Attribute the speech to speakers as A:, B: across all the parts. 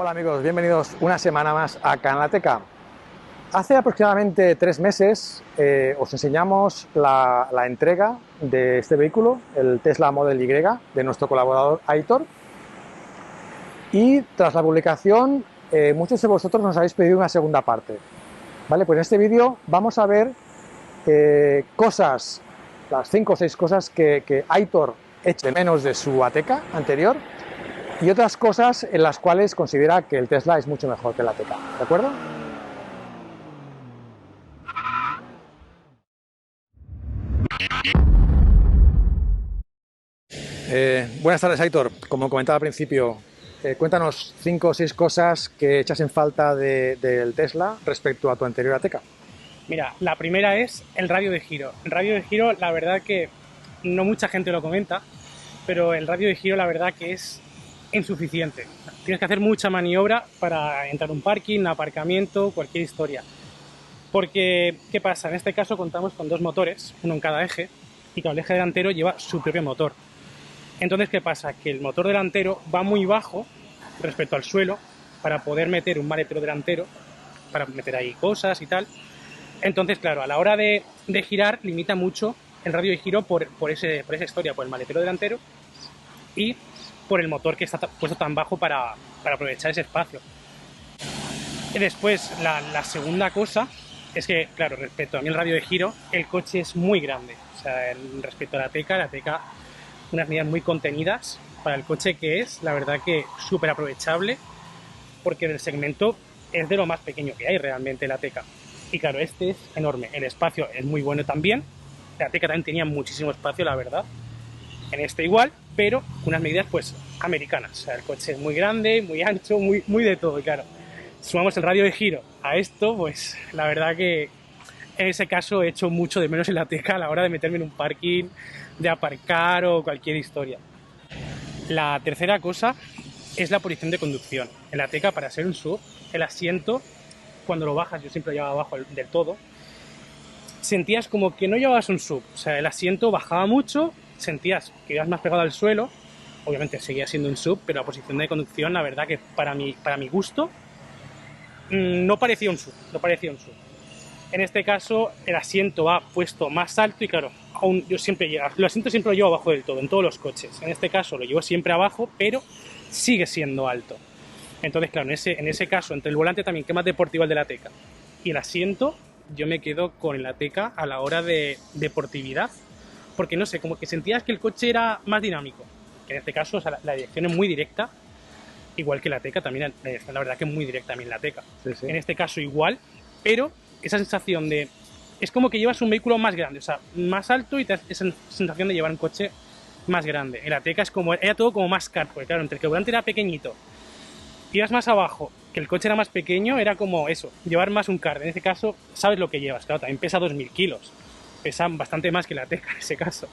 A: Hola amigos, bienvenidos una semana más a Canalateca. Hace aproximadamente 3 meses os enseñamos la entrega de este vehículo, el Tesla Model Y, de nuestro colaborador Aitor. Y tras la publicación, muchos de vosotros nos habéis pedido una segunda parte. Vale, pues en este vídeo vamos a ver las 5 o 6 cosas que Aitor echa de menos de su Ateca anterior, y otras cosas en las cuales considera que el Tesla es mucho mejor que el Ateca, ¿de acuerdo? Buenas tardes, Aitor. Como comentaba al principio, cuéntanos 5 o 6 cosas que echas en falta del Tesla respecto a tu anterior Ateca.
B: Mira, la primera es el radio de giro. El radio de giro, la verdad que no mucha gente lo comenta, pero el radio de giro la verdad que es insuficiente. Tienes que hacer mucha maniobra para entrar a un parking, un aparcamiento, cualquier historia. Porque, ¿qué pasa? En este caso contamos con 2 motores, uno en cada eje, y que el eje delantero lleva su propio motor. Entonces, ¿qué pasa? Que el motor delantero va muy bajo respecto al suelo para poder meter un maletero delantero, para meter ahí cosas y tal. Entonces, claro, a la hora de girar limita mucho el radio de giro por esa historia, por el maletero delantero y por el motor que está puesto tan bajo para aprovechar ese espacio. Y después, la segunda cosa es que, claro, respecto a mí el radio de giro, el coche es muy grande. O sea, respecto a la Ateca, unas medidas muy contenidas para el coche que es, la verdad que súper aprovechable, porque del segmento es de lo más pequeño que hay realmente la Ateca. Y claro, este es enorme. El espacio es muy bueno también. La Ateca también tenía muchísimo espacio, la verdad. En este igual, pero con unas medidas pues americanas. O sea, el coche es muy grande, muy ancho, muy de todo. Y claro, sumamos el radio de giro a esto, pues la verdad que en ese caso he hecho mucho de menos en la Ateca a la hora de meterme en un parking, de aparcar o cualquier historia. La tercera cosa es la posición de conducción. En la Ateca, para ser un SUV, el asiento, cuando lo bajas, yo siempre lo llevaba abajo del todo, sentías como que no llevabas un SUV. O sea, el asiento bajaba mucho, sentías que ibas más pegado al suelo. Obviamente seguía siendo un SUV, pero la posición de conducción, la verdad que para mi gusto, no parecía un SUV, no parecía un SUV. En este caso, el asiento va puesto más alto y claro, aún yo siempre lo asiento siempre lo llevo abajo del todo, en todos los coches. En este caso lo llevo siempre abajo, pero sigue siendo alto. Entonces, claro, en ese caso, entre el volante también, que es más deportivo el de la Ateca, y el asiento, yo me quedo con el Ateca a la hora de deportividad, porque no sé, como que sentías que el coche era más dinámico. Que en este caso, o sea, la dirección es muy directa, igual que la Ateca, también la verdad que es muy directa también la Ateca.
A: Sí, sí.
B: En este caso igual, pero esa sensación de... Es como que llevas un vehículo más grande, o sea, más alto y te da esa sensación de llevar un coche más grande. El Ateca es como, era todo como más caro, porque claro, entre que el volante era pequeñito, ibas más abajo, que el coche era más pequeño, era como eso, llevar más un kart. En ese caso, sabes lo que llevas, claro, también pesa 2000 kilos. Pesa bastante más que la Ateca en ese caso.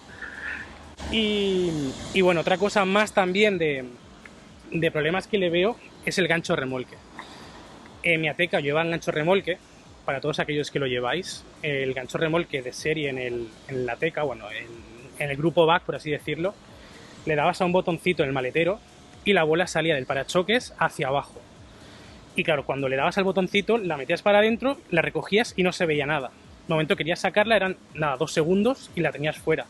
B: Y bueno, otra cosa más también de problemas que le veo es el gancho remolque. En mi Ateca lleva un gancho remolque, para todos aquellos que lo lleváis, el gancho remolque de serie en la Ateca, bueno, en el grupo back, por así decirlo, le dabas a un botoncito en el maletero y la bola salía del parachoques hacia abajo. Y claro, cuando le dabas al botoncito, la metías para adentro, la recogías y no se veía nada. El momento que querías sacarla eran, nada, 2 segundos y la tenías fuera.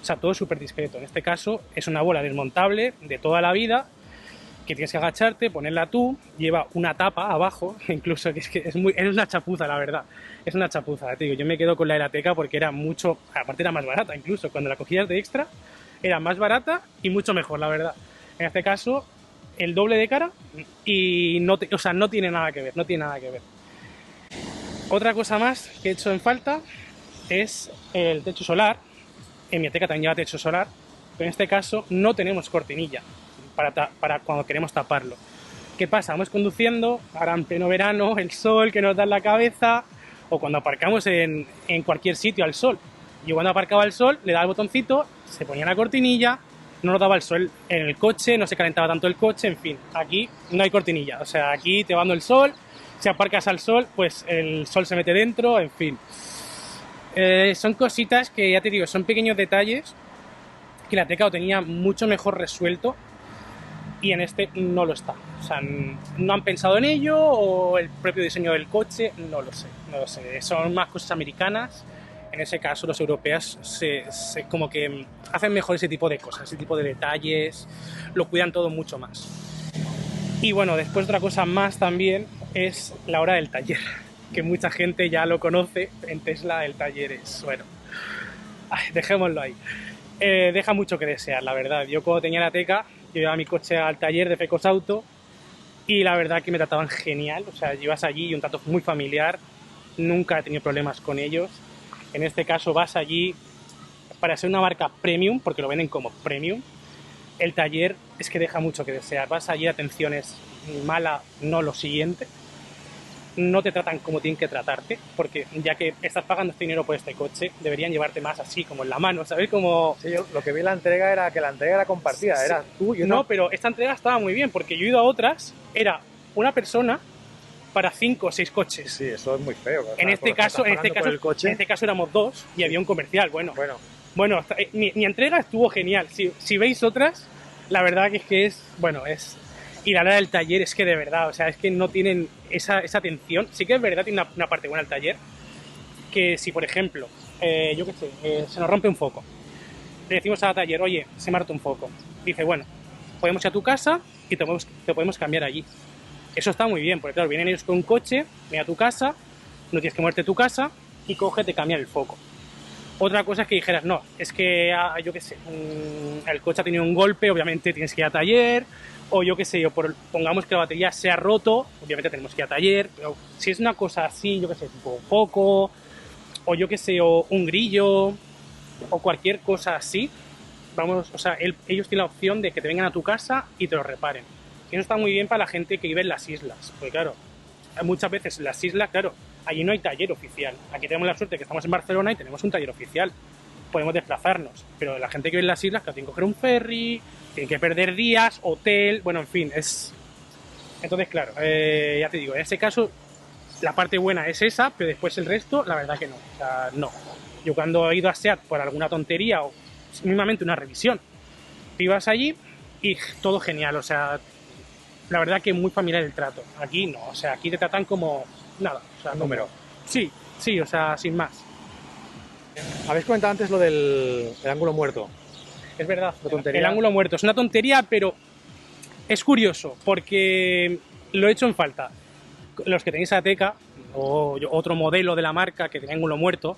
B: O sea, todo súper discreto. En este caso es una bola desmontable de toda la vida, que tienes que agacharte, ponerla tú, lleva una tapa abajo, incluso que es una chapuza, la verdad. Es una chapuza, te digo. Yo me quedo con la de la Ateca porque era mucho, aparte era más barata incluso, cuando la cogías de extra, era más barata y mucho mejor, la verdad. En este caso, el doble de cara y o sea, no tiene nada que ver, no tiene nada que ver. Otra cosa más que he hecho en falta es el techo solar. En mi Ateca también lleva techo solar, pero en este caso no tenemos cortinilla para cuando queremos taparlo. ¿Qué pasa? Vamos conduciendo, ahora en pleno verano, el sol que nos da en la cabeza, o cuando aparcamos en cualquier sitio al sol. Yo cuando aparcaba el sol, le daba el botoncito, se ponía la cortinilla, no nos daba el sol en el coche, no se calentaba tanto el coche, en fin. Aquí no hay cortinilla, o sea, aquí te va dando el sol, si aparcas al sol, pues el sol se mete dentro, en fin. Son cositas que, ya te digo, son pequeños detalles que la Ateca lo tenía mucho mejor resuelto y en este no lo está. O sea, no han pensado en ello o el propio diseño del coche, no lo sé, no lo sé. Son más cosas americanas. En ese caso, los europeos como que hacen mejor ese tipo de cosas, ese tipo de detalles, lo cuidan todo mucho más. Y bueno, después otra cosa más también es la hora del taller, que mucha gente ya lo conoce. En Tesla el taller es, bueno, dejémoslo ahí. Deja mucho que desear, la verdad. Yo cuando tenía la Teca, yo llevaba mi coche al taller de Fecos Auto y la verdad que me trataban genial. O sea, llevas allí y un trato muy familiar, nunca he tenido problemas con ellos. En este caso vas allí para ser una marca premium, porque lo venden como premium. El taller es que deja mucho que desear. Vas allí, atención es mala, no lo siguiente. No te tratan como tienen que tratarte, porque ya que estás pagando este dinero por este coche, deberían llevarte más así, como en la mano, ¿sabes? Como...
A: Sí, yo lo que vi en la entrega era que la entrega era compartida,
B: Sí.
A: era tú y otra.
B: No, pero esta entrega estaba muy bien, porque yo he ido a otras, era una persona para 5 o 6 coches.
A: Sí, eso es muy feo.
B: En este caso éramos 2 y había un comercial. Bueno, mi entrega estuvo genial. Si veis otras, la verdad que es, bueno, es... Y la hora del taller es que de verdad, o sea, es que no tienen esa atención. Sí que es verdad, tiene una parte buena el taller, que si, por ejemplo, yo qué sé, se nos rompe un foco, le decimos al taller, oye, se me ha roto un foco. Dice, bueno, podemos ir a tu casa y te podemos cambiar allí. Eso está muy bien, porque claro, vienen ellos con un coche, ven a tu casa, no tienes que moverte a tu casa y coge, te cambian el foco. Otra cosa es que dijeras, no, es que, yo qué sé, el coche ha tenido un golpe, obviamente tienes que ir a taller, o yo qué sé, pongamos que la batería se ha roto, obviamente tenemos que ir a taller, pero si es una cosa así, yo qué sé, tipo un foco, o yo qué sé, o un grillo, o cualquier cosa así, vamos, o sea, ellos tienen la opción de que te vengan a tu casa y te lo reparen. Y eso está muy bien para la gente que vive en las islas, porque claro, muchas veces en las islas, claro, allí no hay taller oficial. Aquí tenemos la suerte de que estamos en Barcelona y tenemos un taller oficial. Podemos desplazarnos, pero la gente que vive en las islas, claro, tiene que coger un ferry, tiene que perder días, hotel, bueno, en fin, es... Entonces, claro, ya te digo, en ese caso, la parte buena es esa, pero después el resto, la verdad que no. O sea, no. Yo cuando he ido a SEAT por alguna tontería o mínimamente una revisión, te ibas allí y todo genial, o sea, la verdad que muy familiar el trato. Aquí no, o sea, aquí te tratan como nada, o sea,
A: número.
B: Sí, o sea, sin más.
A: Habéis comentado antes lo del ángulo muerto.
B: Es verdad,
A: Una tontería.
B: el ángulo muerto es una tontería, pero es curioso porque lo he hecho en falta. Los que tenéis Ateca o otro modelo de la marca que tiene ángulo muerto,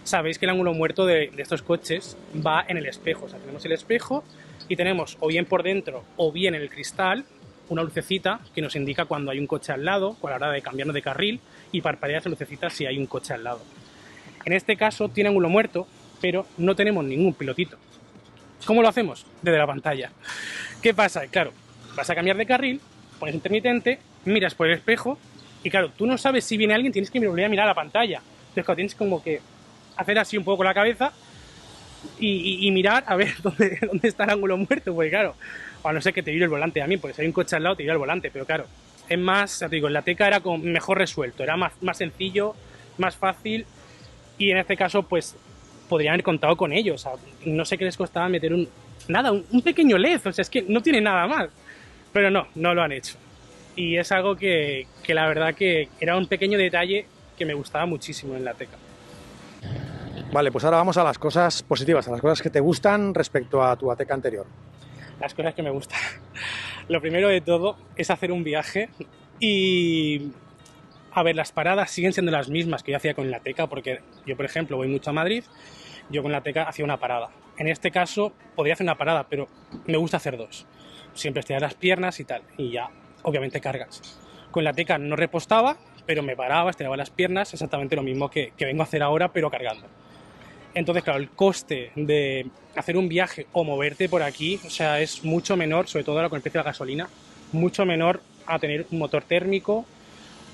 B: sabéis que el ángulo muerto de estos coches va en el espejo. O sea, tenemos el espejo y tenemos o bien por dentro o bien en el cristal una lucecita que nos indica cuando hay un coche al lado, a la hora de cambiarnos de carril, y parpadea esa lucecita si hay un coche al lado. En este caso tiene ángulo muerto, pero no tenemos ningún pilotito. ¿Cómo lo hacemos? Desde la pantalla. ¿Qué pasa? Claro, vas a cambiar de carril, pones intermitente, miras por el espejo y claro, tú no sabes si viene alguien, tienes que volver a mirar la pantalla. Entonces claro, tienes como que hacer así un poco con la cabeza y mirar a ver dónde está el ángulo muerto, porque claro, a no ser que te vire el volante también, porque si hay un coche al lado te vira el volante, pero claro, es más, ya te digo, en la Teca era como mejor resuelto, era más sencillo, más fácil, y en este caso pues podrían haber contado con ello, o sea, no sé qué les costaba meter un pequeño LED, o sea, es que no tiene nada más, pero no lo han hecho, y es algo que la verdad que era un pequeño detalle que me gustaba muchísimo en la Teca.
A: Vale, pues ahora vamos a las cosas positivas, a las cosas que te gustan respecto a tu Ateca anterior.
B: Las cosas que me gustan. Lo primero de todo es hacer un viaje y... A ver, las paradas siguen siendo las mismas que yo hacía con la Teca, porque yo, por ejemplo, voy mucho a Madrid, yo con la Teca hacía una parada. En este caso, podría hacer una parada, pero me gusta hacer 2. Siempre estirar las piernas y tal, y ya, obviamente, cargas. Con la Teca no repostaba, pero me paraba, estiraba las piernas, exactamente lo mismo que vengo a hacer ahora, pero cargando. Entonces, claro, el coste de hacer un viaje o moverte por aquí, o sea, es mucho menor, sobre todo ahora con el precio de la gasolina, mucho menor a tener un motor térmico,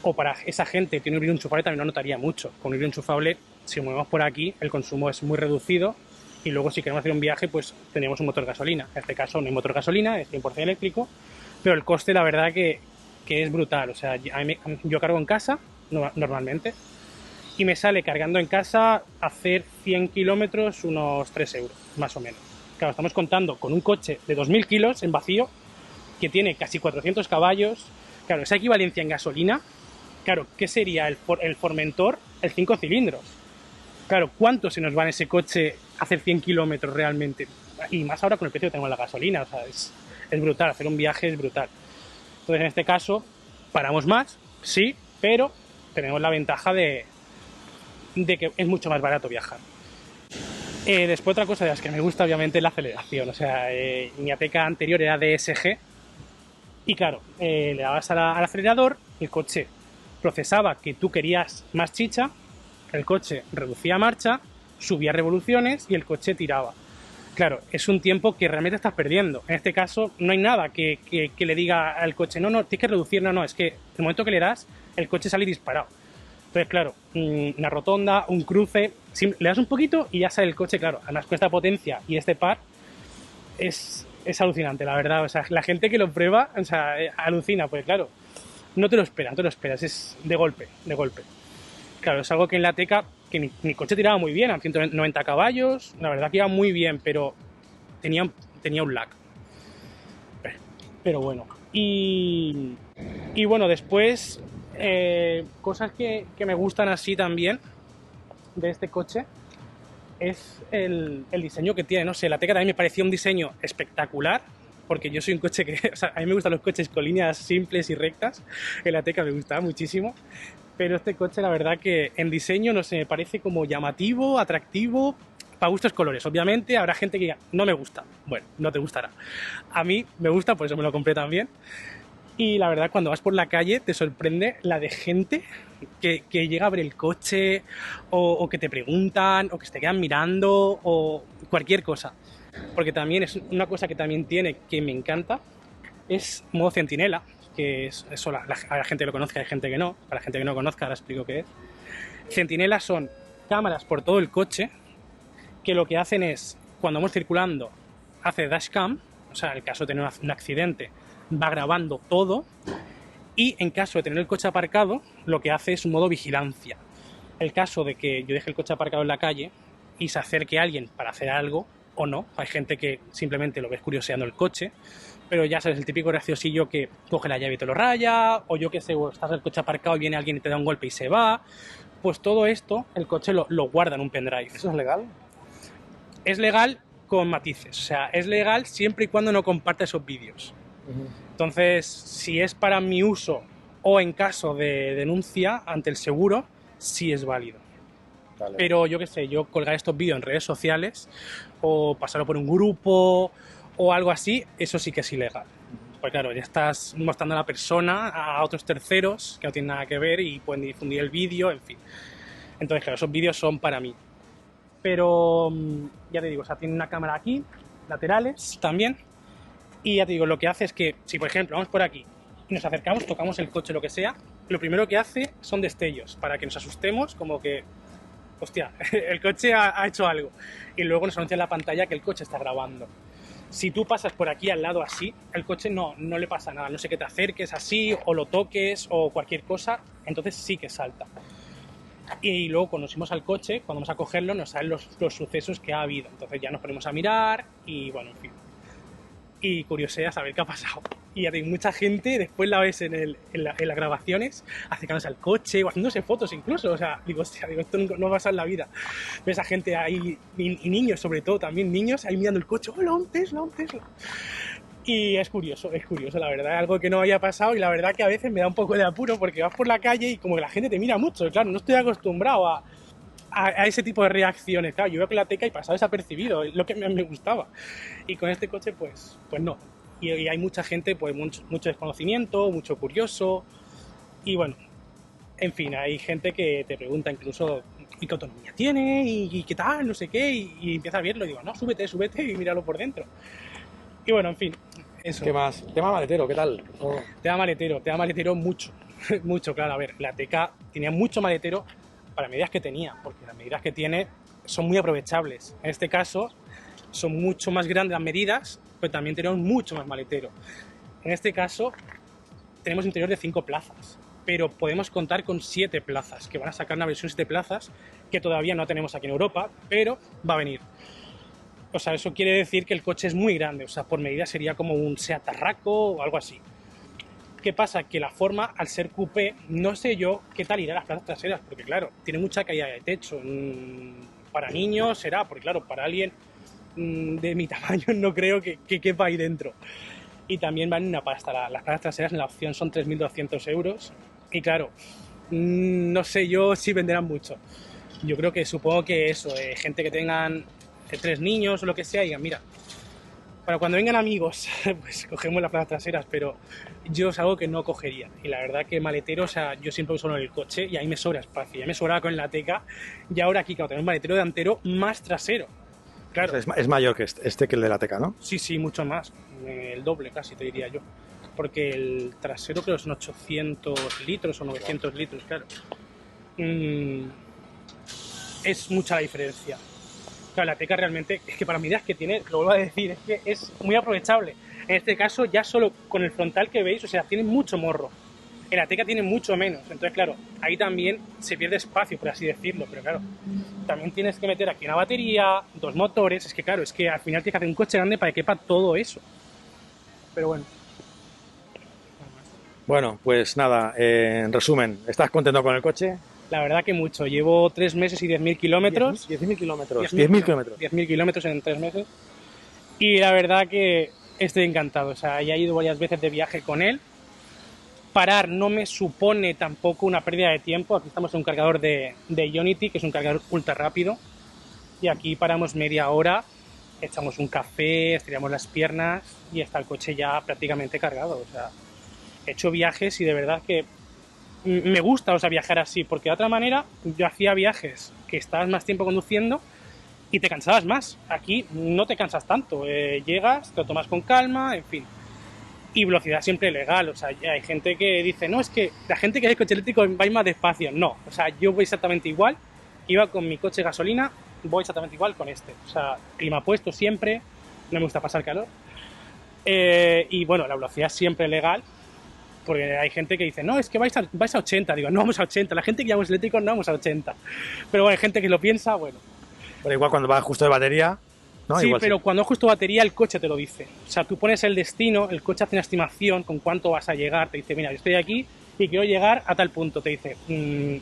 B: o para esa gente que tiene un híbrido enchufable también lo notaría mucho. Con un híbrido enchufable, si movemos por aquí, el consumo es muy reducido y luego si queremos hacer un viaje, pues tenemos un motor gasolina. En este caso no hay motor gasolina, es 100% eléctrico, pero el coste la verdad que es brutal. O sea, yo cargo en casa normalmente y me sale cargando en casa hacer 100 kilómetros unos 3 euros, más o menos. Claro, estamos contando con un coche de 2.000 kilos en vacío, que tiene casi 400 caballos. Claro, esa equivalencia en gasolina, claro, ¿qué sería el Formentor? El 5 cilindros. Claro, ¿cuánto se nos va en ese coche a hacer 100 kilómetros realmente? Y más ahora con el precio que tenemos la gasolina, o sea, es brutal, hacer un viaje es brutal. Entonces, en este caso, paramos más, sí, pero tenemos la ventaja de que es mucho más barato viajar. Después otra cosa de las que me gusta obviamente es la aceleración, o sea, mi Ateca anterior era DSG y claro, le dabas al acelerador, el coche procesaba que tú querías más chicha, el coche reducía marcha, subía revoluciones y el coche tiraba. Claro, es un tiempo que realmente estás perdiendo. En este caso no hay nada que le diga al coche, no, tienes que reducir, no, es que el momento que le das, el coche sale disparado. Entonces, claro, una rotonda, un cruce, le das un poquito y ya sale el coche, claro. Además, con esta potencia y este par, es alucinante, la verdad. O sea, la gente que lo prueba, o sea, alucina, pues claro, no te lo esperas, es de golpe. Claro, es algo que en la Ateca, que mi coche tiraba muy bien, a 190 caballos, la verdad que iba muy bien, pero tenía un lag. Pero bueno, y bueno, después, cosas que me gustan así también de este coche es el diseño que tiene, no sé, la Ateca también me parecía un diseño espectacular, porque yo soy un coche que, o sea, a mí me gustan los coches con líneas simples y rectas, el Ateca me gustaba muchísimo, pero este coche la verdad que en diseño, no sé, me parece como llamativo, atractivo, para gustos colores. Obviamente habrá gente que diga, no me gusta, bueno, no te gustará. A mí me gusta, por eso me lo compré también. Y la verdad, cuando vas por la calle te sorprende la de gente que llega a ver el coche o que te preguntan o que se te quedan mirando o cualquier cosa. Porque también es una cosa que también tiene que me encanta, es modo centinela, que es eso, a la gente que lo conozca, hay gente que no. Para la gente que no conozca, ahora explico qué es. Centinelas son cámaras por todo el coche que lo que hacen es, cuando vamos circulando, hace dashcam, o sea, en el caso de tener un accidente, va grabando todo, y en caso de tener el coche aparcado, lo que hace es un modo vigilancia. El caso de que yo deje el coche aparcado en la calle y se acerque alguien para hacer algo, o no, hay gente que simplemente lo ves curioseando el coche, pero ya sabes, el típico graciosillo que coge la llave y te lo raya, o yo que sé, o estás en el coche aparcado y viene alguien y te da un golpe y se va, pues todo esto el coche lo guarda en un pendrive.
A: ¿Eso es legal?
B: Es legal con matices, o sea, es legal siempre y cuando no comparta esos vídeos. Entonces, si es para mi uso o en caso de denuncia ante el seguro, sí es válido. Vale. Pero yo qué sé, yo colgar estos vídeos en redes sociales o pasarlo por un grupo o algo así, eso sí que es ilegal. Pues claro, ya estás mostrando a la persona a otros terceros que no tienen nada que ver y pueden difundir el vídeo, en fin. Entonces, claro, esos vídeos son para mí. Pero ya te digo, o sea, tiene una cámara aquí, laterales también. Y ya te digo, lo que hace es que, si por ejemplo vamos por aquí y nos acercamos, tocamos el coche, lo que sea, lo primero que hace son destellos, para que nos asustemos, como que, hostia, el coche ha hecho algo. Y luego nos anuncia en la pantalla que el coche está grabando. Si tú pasas por aquí al lado así, el coche no le pasa nada, no sé, que te acerques así, o lo toques, o cualquier cosa, entonces sí que salta. Y luego cuando nos fuimos al coche, cuando vamos a cogerlo, nos salen los sucesos que ha habido. Entonces ya nos ponemos a mirar y bueno, en fin. Y curiosidad saber qué ha pasado. Y ya tengo mucha gente, después la ves en las grabaciones, acercándose al coche o haciéndose fotos incluso. O sea, digo, hostia, esto no va a pasar en la vida. Ves a gente ahí, y niños sobre todo, también niños, ahí mirando el coche, ¡hola, un Tesla! Y es curioso, la verdad, es algo que no había pasado y la verdad que a veces me da un poco de apuro porque vas por la calle y como que la gente te mira mucho. Claro, no estoy acostumbrado a ese tipo de reacciones. Claro, yo veo que la Ateca y pasaba desapercibido, es lo que me gustaba. Y con este coche, pues no. Y hay mucha gente, pues mucho desconocimiento, mucho curioso. Y bueno, en fin, hay gente que te pregunta incluso ¿y qué autonomía tiene? ¿Y qué tal? No sé qué. Y empieza a verlo y digo, no, súbete y míralo por dentro. Y bueno, en fin, eso.
A: ¿Qué más? Tema maletero, ¿qué tal? Oh.
B: Tema maletero mucho, mucho, claro. A ver, la Ateca tenía mucho maletero para las medidas que tenía, porque las medidas que tiene son muy aprovechables. En este caso, son mucho más grandes las medidas, pero también tenemos mucho más maletero. En este caso, tenemos interior de 5 plazas, pero podemos contar con 7 plazas, que van a sacar una versión 7 plazas, que todavía no tenemos aquí en Europa, pero va a venir. O sea, eso quiere decir que el coche es muy grande, o sea, por medida sería como un Seat Tarraco o algo así. ¿Qué pasa? Que la forma, al ser coupé, no sé yo qué tal irá a las plazas traseras, porque claro, tiene mucha caída de techo. Para niños será, porque claro, para alguien de mi tamaño no creo que quepa ahí dentro. Y también van una pasta. Las plazas traseras en la opción son 3.200 euros. Y claro, no sé yo si venderán mucho. Yo creo que supongo que eso, gente que tengan 3 niños o lo que sea, digan, mira, para cuando vengan amigos, pues cogemos las plazas traseras, pero yo es algo que no cogería. Y la verdad que maletero, o sea, yo siempre uso en el coche y ahí me sobra espacio. Ya me sobraba con la Teca y ahora aquí, claro, tengo un maletero delantero más trasero. Claro.
A: Es mayor que este que el de la Teca, ¿no?
B: Sí, sí, mucho más. El doble casi, te diría yo. Porque el trasero creo que son 800 litros o 900 litros, claro. Es mucha la diferencia. Claro, la Teca realmente, es que para medidas que tiene, lo vuelvo a decir, es que es muy aprovechable. En este caso, ya solo con el frontal que veis, o sea, tiene mucho morro. En la Teca tiene mucho menos. Entonces, claro, ahí también se pierde espacio, por así decirlo. Pero claro, también tienes que meter aquí una batería, 2 motores. Es que claro, es que al final tienes que hacer un coche grande para que quepa todo eso. Pero bueno.
A: Bueno, pues nada, en resumen, ¿estás contento con el coche?
B: La verdad que mucho. Llevo 3 meses y 10.000 kilómetros.
A: 10.000 kilómetros.
B: 10.000 kilómetros. 10.000 kilómetros en 3 meses. Y la verdad que estoy encantado. O sea, ya he ido varias veces de viaje con él. Parar no me supone tampoco una pérdida de tiempo. Aquí estamos en un cargador de Ionity, que es un cargador ultra rápido. Y aquí paramos media hora, echamos un café, estiramos las piernas y está el coche ya prácticamente cargado. O sea, he hecho viajes y de verdad que me gusta, o sea, viajar así, porque de otra manera yo hacía viajes que estabas más tiempo conduciendo y te cansabas más. Aquí no te cansas tanto, llegas, te lo tomas con calma, en fin. Y velocidad siempre legal, o sea, hay gente que dice, no, es que la gente que hace coche eléctrico va a ir más despacio. No, o sea, yo voy exactamente igual, iba con mi coche gasolina, voy exactamente igual con este. O sea, clima puesto siempre, no me gusta pasar calor. Y bueno, la velocidad siempre legal, porque hay gente que dice, no, es que vais a 80. Digo, no vamos a 80. La gente que llamamos eléctricos no vamos a 80. Pero bueno, hay gente que lo piensa, bueno.
A: Pero igual cuando vas justo de batería, ¿no?
B: Sí,
A: igual
B: pero cuando es justo batería, el coche te lo dice. O sea, tú pones el destino, el coche hace una estimación con cuánto vas a llegar. Te dice, mira, yo estoy aquí y quiero llegar a tal punto. Te dice,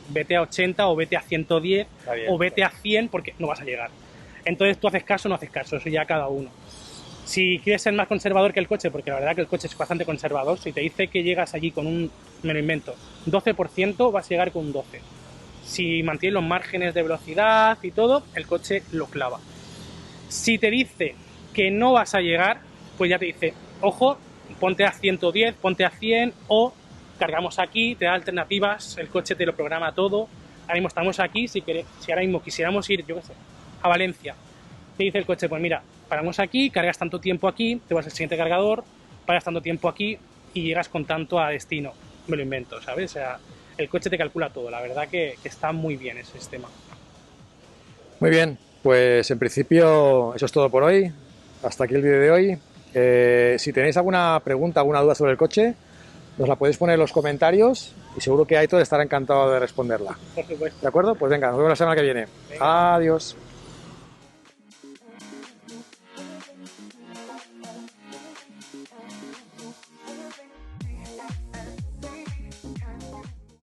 B: vete a 80 o vete a 110 o vete a 100 porque no vas a llegar. Entonces tú haces caso o no haces caso, eso ya cada uno. Si quieres ser más conservador que el coche, porque la verdad que el coche es bastante conservador, si te dice que llegas allí con un, me lo invento, 12%, vas a llegar con un 12%. Si mantienes los márgenes de velocidad y todo, el coche lo clava. Si te dice que no vas a llegar, pues ya te dice, ojo, ponte a 110, ponte a 100 o cargamos aquí, te da alternativas, el coche te lo programa todo. Ahora mismo estamos aquí, si ahora mismo quisiéramos ir, yo qué sé, a Valencia, te dice el coche, pues mira, paramos aquí, cargas tanto tiempo aquí, te vas al siguiente cargador, paras tanto tiempo aquí y llegas con tanto a destino. Me lo invento, ¿sabes? O sea, el coche te calcula todo, la verdad que está muy bien ese sistema.
A: Muy bien, pues en principio eso es todo por hoy. Hasta aquí el vídeo de hoy. Si tenéis alguna pregunta, alguna duda sobre el coche, nos la podéis poner en los comentarios y seguro que Aitor estará encantado de responderla.
B: Por supuesto.
A: ¿De acuerdo? Pues venga, nos vemos la semana que viene.
B: Venga.
A: Adiós.